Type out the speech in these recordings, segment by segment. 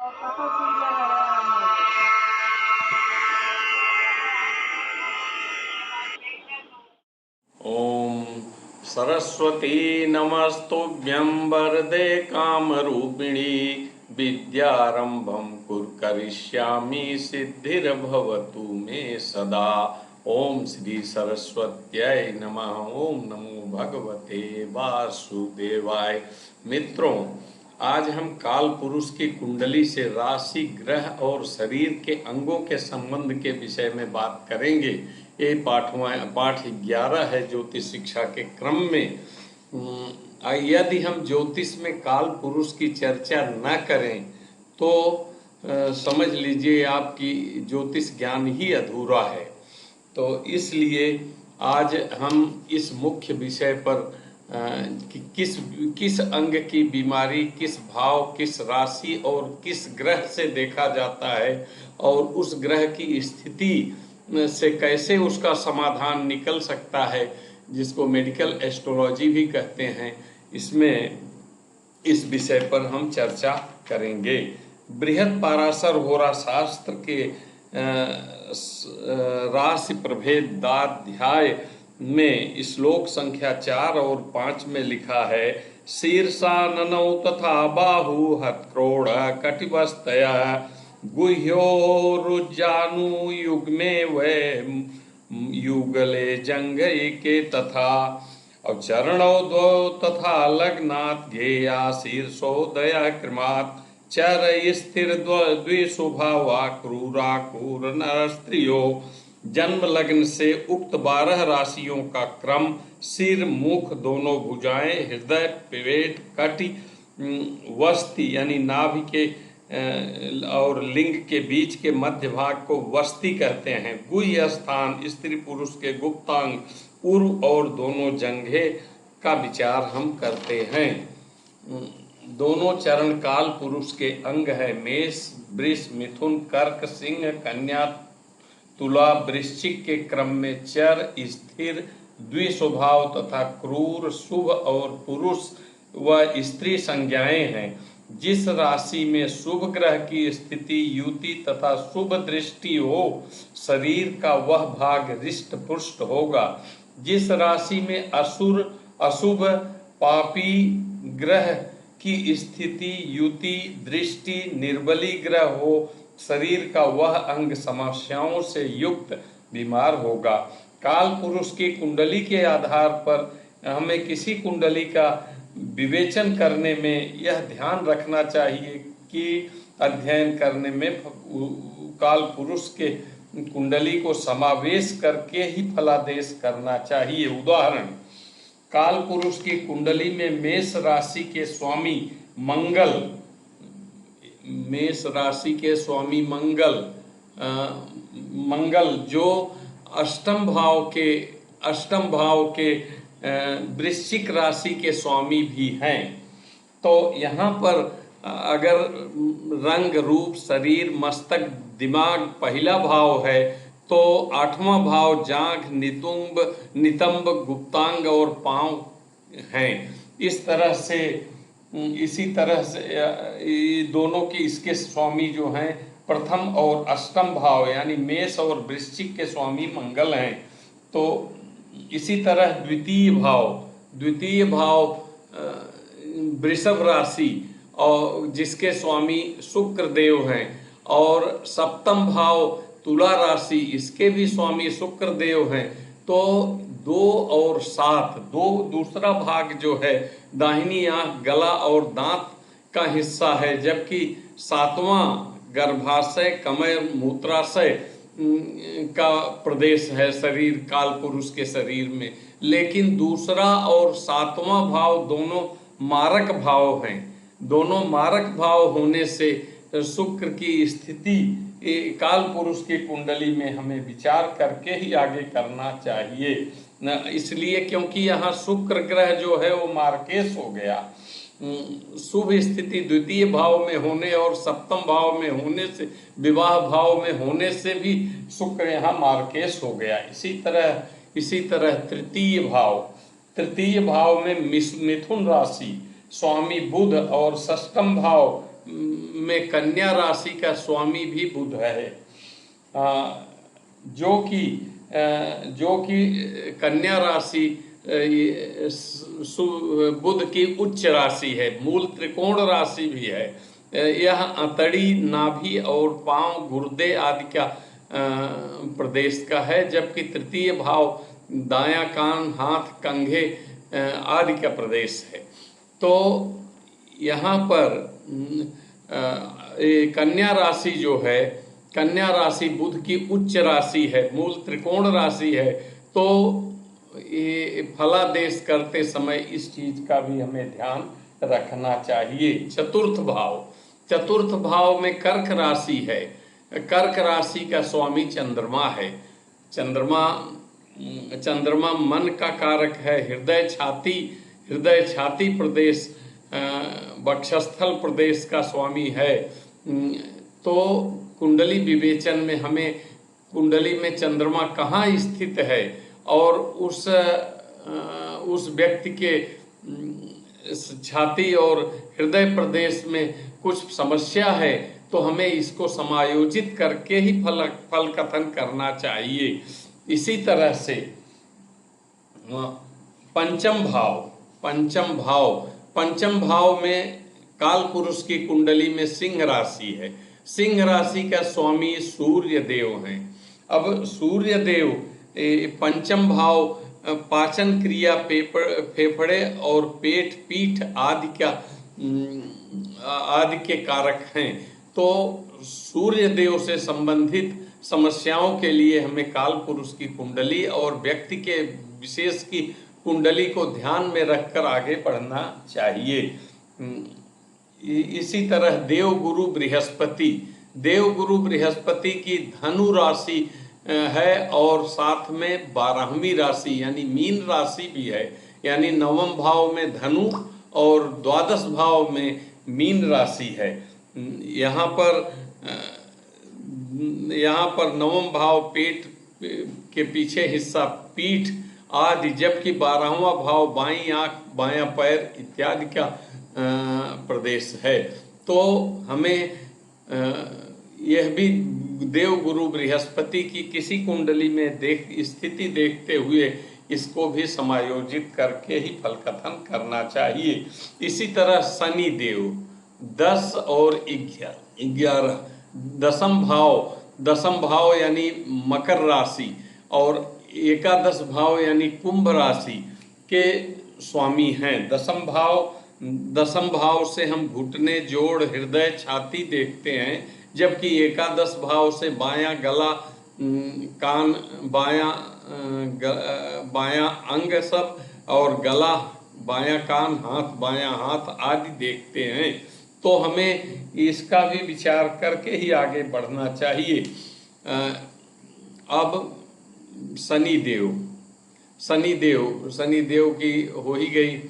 ओम सरस्वती नमस्तुभ्यं वरदे कामरूपिणी विद्यारंभं करिष्यामि सिद्धिर्भवतु मे सदा। ओम श्री सरस्वत्यै नमः। ओम नमो भगवते वासुदेवाय। मित्रों, आज हम काल पुरुष की कुंडली से राशि, ग्रह और शरीर के अंगों के संबंध के विषय में बात करेंगे। ये पाठ 11 है ज्योतिष शिक्षा के क्रम में। यदि हम ज्योतिष में काल पुरुष की चर्चा न करें तो समझ लीजिए आपकी ज्योतिष ज्ञान ही अधूरा है। तो इसलिए आज हम इस मुख्य विषय पर किस अंग की बीमारी किस भाव, किस राशि और किस ग्रह से देखा जाता है और उस ग्रह की स्थिति से कैसे उसका समाधान निकल सकता है, जिसको मेडिकल एस्ट्रोलॉजी भी कहते हैं, इस विषय पर हम चर्चा करेंगे। बृहद पाराशर होरा शास्त्र के राशि प्रभेदाध्याय में श्लोक संख्या 4 और 5 में लिखा है, शीर्षाननौ तथा बाहु हत्क्रोड़ कटिबस्तया गुह्योरुज्जानु युग्मे वे युगले जंगई के तथा और चरणौ द्वौ तथा लग्नात् गेया शीर्षोदया क्रमात् चर स्थिर द्विशुभावा क्रूरा क्रूर नर स्त्रियो। जन्म लग्न से उक्त 12 राशियों का क्रम सिर, मुख, दोनों भुजाएं, हृदय, पेट, कटि, वस्ति यानी नाभि के और लिंग के बीच के मध्य भाग को वस्ति कहते हैं। गुह्य स्थान स्त्री पुरुष के गुप्तांग पूर्व और दोनों जंघे का विचार हम करते हैं। दोनों चरण काल पुरुष के अंग है। मेष, वृष, मिथुन, कर्क, सिंह, कन्या, तुला, वृश्चिक के क्रम में चर, स्थिर, द्विस्वभाव तथा क्रूर, शुभ और पुरुष व स्त्री संज्ञाएं हैं। जिस राशि में शुभ ग्रह की स्थिति, युति तथा शुभ दृष्टि हो, शरीर का वह भाग रिष्ट पुष्ट होगा। जिस राशि में अशुभ पापी ग्रह की स्थिति, युति, दृष्टि, निर्बली ग्रह हो, शरीर का वह अंग समस्याओं से युक्त बीमार होगा। काल पुरुष की कुंडली के आधार पर हमें किसी कुंडली का विवेचन करने में यह ध्यान रखना चाहिए कि अध्ययन करने में काल पुरुष के कुंडली को समावेश करके ही फलादेश करना चाहिए। उदाहरण, काल पुरुष की कुंडली में मेष राशि के स्वामी मंगल जो अष्टम भाव के वृश्चिक राशि के स्वामी भी हैं। तो यहाँ पर अगर रंग, रूप, शरीर, मस्तक, दिमाग पहला भाव है तो 8वां भाव जांघ, नितंब, गुप्तांग और पांव हैं। इसी तरह से दोनों की इसके स्वामी जो हैं प्रथम और अष्टम भाव यानी मेष और वृश्चिक के स्वामी मंगल हैं। तो इसी तरह द्वितीय भाव वृषभ राशि और जिसके स्वामी शुक्र देव हैं, और सप्तम भाव तुला राशि इसके भी स्वामी शुक्र देव हैं। तो 2 और 7 दूसरा भाग जो है दाहिनी आंख, गला और दांत का हिस्सा है, जबकि 7वां गर्भाशय, कमर, मूत्राशय का प्रदेश है शरीर काल पुरुष के शरीर में। लेकिन दूसरा और 7वां भाव दोनों मारक भाव हैं। दोनों मारक भाव होने से शुक्र की स्थिति काल पुरुष की कुंडली में हमें विचार करके ही आगे करना चाहिए न, इसलिए क्योंकि यहाँ शुक्र ग्रह जो है वो मार्केश हो गया। शुभ स्थिति द्वितीय भाव में होने और सप्तम भाव में होने से, विवाह भाव में होने से भी शुक्र यहाँ मार्केश हो गया। इसी तरह तृतीय भाव में मिथुन राशि स्वामी बुध और षष्ठम भाव में कन्या राशि का स्वामी भी बुध है, जो कि कन्या राशि बुध की उच्च राशि है, मूल त्रिकोण राशि भी है। यह अंतड़ी, नाभि और पांव, गुर्दे आदि का प्रदेश का है, जबकि तृतीय भाव दायां कान, हाथ, कंधे आदि का प्रदेश है। तो यहाँ पर कन्या राशि जो है, कन्या राशि बुध की उच्च राशि है, मूल त्रिकोण राशि है। तो ये फलादेश करते समय इस चीज का भी हमें ध्यान रखना चाहिए। चतुर्थ भाव में कर्क राशि है। कर्क राशि का स्वामी चंद्रमा है। चंद्रमा मन का कारक है। हृदय छाती प्रदेश, वक्षस्थल प्रदेश का स्वामी है। तो कुंडली विवेचन में हमें कुंडली में चंद्रमा कहाँ स्थित है और उस व्यक्ति के छाती और हृदय प्रदेश में कुछ समस्या है तो हमें इसको समायोजित करके ही फल कथन करना चाहिए। इसी तरह से पंचम भाव में काल पुरुष की कुंडली में सिंह राशि है। सिंह राशि का स्वामी सूर्य देव हैं। अब सूर्य देव पंचम भाव पाचन क्रिया, फेफड़े और पेट, पीठ आदि के कारक हैं। तो सूर्य देव से संबंधित समस्याओं के लिए हमें काल पुरुष की कुंडली और व्यक्ति के विशेष की कुंडली को ध्यान में रखकर आगे बढ़ना चाहिए। इसी तरह देवगुरु बृहस्पति की धनु राशि है और साथ में 12वीं राशि यानी मीन राशि भी है। यानी 9वें भाव में धनु और 12 भाव में मीन राशि है। यहाँ पर 9वां भाव पेट के पीछे हिस्सा, पीठ आदि, जबकि 12वां भाव बाईं आंख, बायां पैर इत्यादि का प्रदेश है। तो हमें यह भी देवगुरु बृहस्पति की किसी कुंडली में स्थिति देखते हुए इसको भी समायोजित करके ही फल कथन करना चाहिए। इसी तरह शनि देव 10 और 11 दसम भाव यानी मकर राशि और एकादश भाव यानी कुंभ राशि के स्वामी हैं। दसम भाव से हम घुटने, जोड़, हृदय, छाती देखते हैं, जबकि एकादश भाव से बायां गला, कान, बायां अंग सब और गला, बायां कान, बायां हाथ आदि देखते हैं। तो हमें इसका भी विचार करके ही आगे बढ़ना चाहिए। अब शनिदेव की हो ही गई।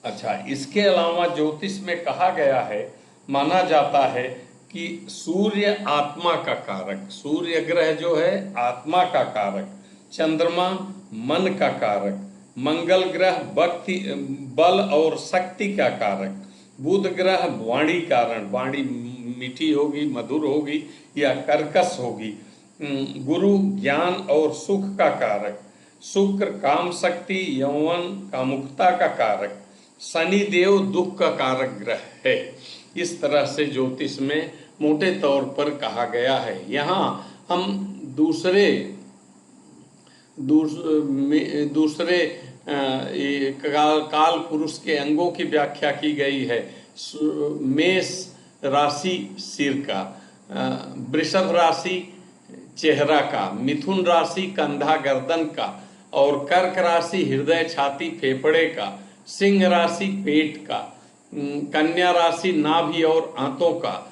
अच्छा, इसके अलावा ज्योतिष में कहा गया है, माना जाता है कि सूर्य आत्मा का कारक, सूर्य ग्रह जो है आत्मा का कारक, चंद्रमा मन का कारक, मंगल ग्रह बल और शक्ति का कारक, बुध ग्रह वाणी कारण, वाणी मीठी होगी, मधुर होगी या कर्कश होगी, गुरु ज्ञान और सुख का कारक, शुक्र काम शक्ति, यौवन, कामुकता का कारक, शनि देव दुख का कारक ग्रह है। इस तरह से ज्योतिष में मोटे तौर पर कहा गया है। यहाँ हम दूसरे काल पुरुष के अंगों की व्याख्या की गई है। मेष राशि सिर का, वृषभ राशि चेहरा का, मिथुन राशि कंधा गर्दन का और कर्क राशि हृदय छाती फेफड़े का, सिंह राशि पेट का, कन्या राशि नाभि और आंतों का,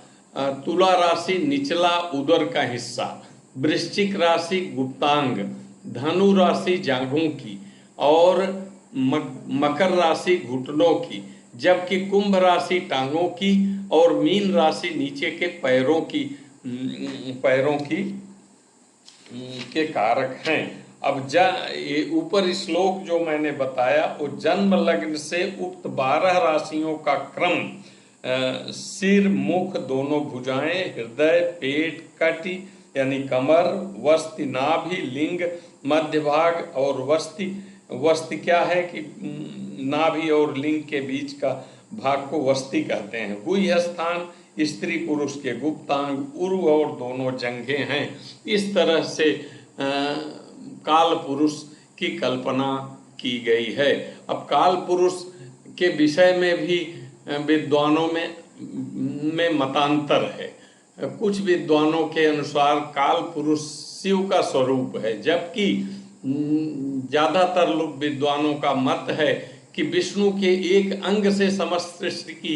तुला राशि निचला उदर का हिस्सा, वृश्चिक राशि गुप्तांग, धनु राशि जांघों की और मकर राशि घुटनों की, जबकि कुंभ राशि टांगों की और मीन राशि नीचे के पैरों की के कारक हैं। अब ये ऊपर श्लोक जो मैंने बताया वो जन्म लग्न से उक्त 12 राशियों का क्रम सिर, मुख, दोनों भुजाएं, हृदय, पेट, कटी यानी कमर, वस्ति, नाभि, लिंग, मध्य भाग और वस्ति। वस्ति क्या है कि नाभि और लिंग के बीच का भाग को वस्ति कहते हैं। गुह्य स्थान स्त्री पुरुष के गुप्तांग, उरु और दोनों जंघें हैं। इस तरह से काल पुरुष की कल्पना की गई है। अब काल पुरुष के विषय में भी विद्वानों में मतांतर है। कुछ विद्वानों के अनुसार काल पुरुष शिव का स्वरूप है, जबकि ज्यादातर लोग विद्वानों का मत है कि विष्णु के एक अंग से समस्त सृष्टि की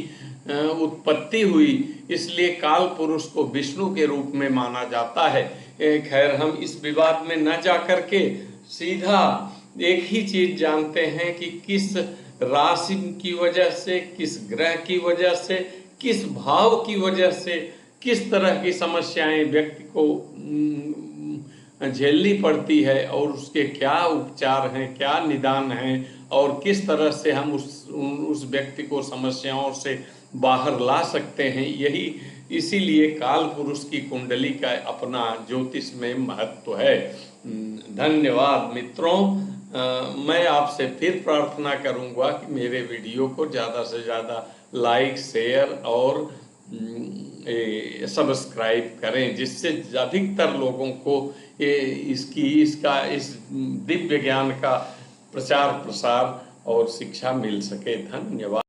उत्पत्ति हुई, इसलिए काल पुरुष को विष्णु के रूप में माना जाता है। खैर, हम इस विवाद में न जा करके सीधा एक ही चीज जानते हैं कि किस राशि की वजह से, किस ग्रह की वजह से, किस भाव की वजह से किस तरह की समस्याएं व्यक्ति को झेलनी पड़ती है और उसके क्या उपचार हैं, क्या निदान हैं और किस तरह से हम उस व्यक्ति को समस्याओं से बाहर ला सकते हैं। यही इसीलिए काल पुरुष की कुंडली का अपना ज्योतिष में महत्व है। धन्यवाद मित्रों। मैं आपसे फिर प्रार्थना करूंगा कि मेरे वीडियो को ज़्यादा से ज़्यादा लाइक, शेयर और सब्सक्राइब करें, जिससे अधिकतर लोगों को इस दिव्य ज्ञान का प्रचार प्रसार और शिक्षा मिल सके। धन्यवाद।